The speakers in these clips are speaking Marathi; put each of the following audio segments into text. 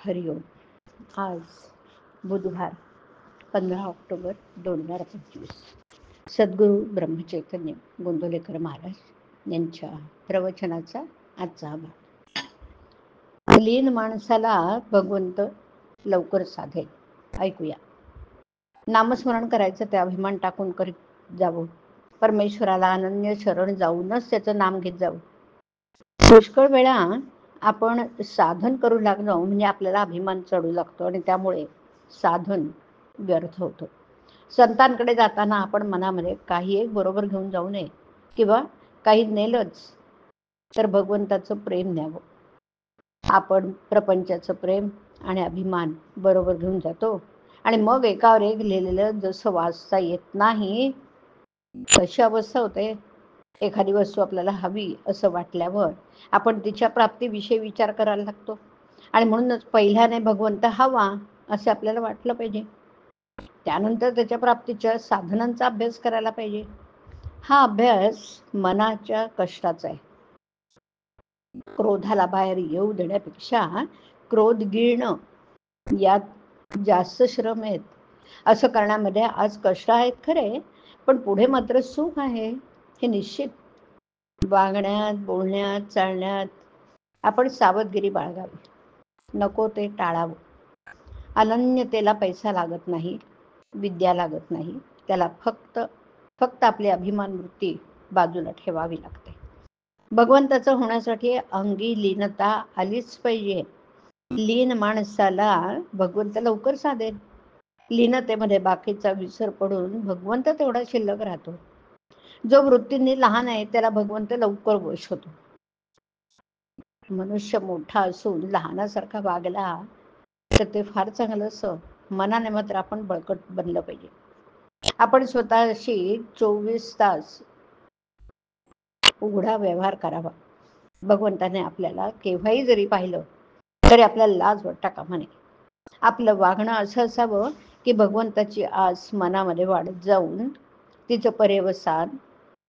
हरिओम. आज बुधवार 15 ऑक्टोबर 2025. सद्गुरू ब्रह्मचैतन्य गोंदवलेकर महाराज यांच्या प्रवचनाचा आजचा भाग. लीन माणसाला भगवंत लवकर साधेल. ऐकूया. नामस्मरण करायचं ते अभिमान टाकून करीत जावं. परमेश्वराला अनन्य शरण जाऊनच त्याचं नाम घेत जावं. पुष्कळ वेळा आपण साधन करू लागलो म्हणजे आपल्याला अभिमान चढू लागतो आणि त्यामुळे साधन व्यर्थ होतं. संतांकडे जाताना आपण मनामध्ये काही एक बरोबर घेऊन जाऊ नये किंवा काही नेलंच तर भगवंताचं प्रेम न्यावं. आपण प्रपंचाचं प्रेम आणि अभिमान बरोबर घेऊन जातो आणि मग एकावर एक लिहिलेलं जसं वाचता येत नाही तशी अवस्था होते. एखादी वस्तू आपल्याला हवी असं वाटल्यावर आपण तिच्या प्राप्तीविषयी विचार करायला लागतो आणि म्हणूनच पहिल्याने भगवंत हवा असं आपल्याला वाटलं पाहिजे. त्यानंतर त्याच्या प्राप्तीच्या साधनांचा अभ्यास करायला पाहिजे. हा अभ्यास मनाच्या कष्टाचा आहे. क्रोधाला बाहेर येऊ देण्यापेक्षा क्रोध गिळणं यात जास्त श्रम आहेत. असं करण्यामध्ये आज कष्ट आहेत खरे, पण पुढे मात्र सुख आहे हे निश्चित. वागण्यात, बोलण्यात, चालण्यात आपण सावधगिरी बाळगावी. नको ते टाळावं. अनन्यतेला पैसा लागत नाही, विद्या लागत नाही. त्याला फक्त आपली अभिमान वृत्ती बाजूला ठेवावी लागते. भगवंताचं होण्यासाठी अंगी लीनता आलीच पाहिजे. लीन माणसाला भगवंत लवकर साधेल. लीनतेमध्ये बाकीचा विसर पडून भगवंत तेवढा शिल्लक राहतो. जो वृत्तींनी लहान आहे त्याला भगवंत लवकर वश होतो. मनुष्य मोठा असून लहानासारखा वागला तर ते फार चांगलं असं. मनाने मात्र आपण बळकट बनलं पाहिजे. आपण स्वतःशी 24 तास उघडा व्यवहार करावा. भगवंताने आपल्याला केव्हाही जरी पाहिलं तरी आपल्याला लाज वाटता कामा नये. आपलं वागणं असं असावं की भगवंताची आस मनामध्ये वाढत जाऊन तिचं पर्यवसान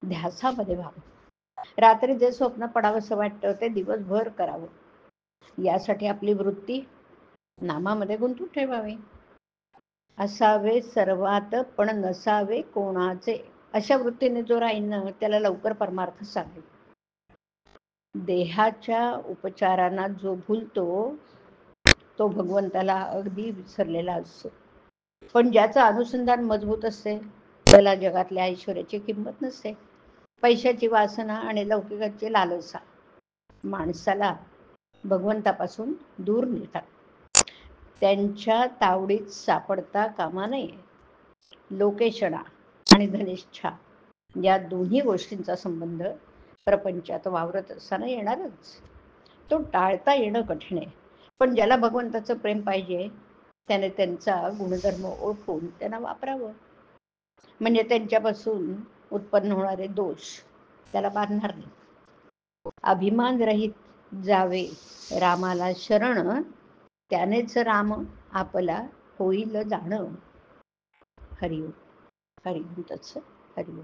ध्यासामध्ये व्हावं. रात्री जे स्वप्न पडावंसं वाटतं ते दिवसभर करावं. यासाठी आपली वृत्ती नामामध्ये गुंतून ठेवावी. असावे सर्वात पण नसावे कोणाचे, अशा वृत्तीने जो राहील ना त्याला लवकर परमार्थ साधेल. देहाच्या उपचारांना जो भुलतो तो भगवंताला अगदी विसरलेला असतो. पण ज्याचं अनुसंधान मजबूत असते त्याला जगातल्या ऐश्वर्याची किंमत नसते. पैशाची वासना आणि लौकिकाची लालसा माणसाला भगवंतापासून दूर नेतात. त्यांच्या तावडीत सापडता कामा नये. लोकेशणा आणि धनिष्ठा या दोन्ही गोष्टींचा संबंध प्रपंचात वावरत असताना येणारच. तो टाळता येणं कठीण आहे. पण ज्याला भगवंताचं प्रेम पाहिजे त्याने त्यांचा गुणधर्म ओळखून त्यांना वापरावं. म्हणजे त्यांच्यापासून उत्पन्न होणारे दोष त्याला बांधणार नाही. अभिमान रहित जावे रामाला शरण, त्यानेच राम आपला होईल जाणं. हरिओम. हरिओम तत्सत. हरिओम.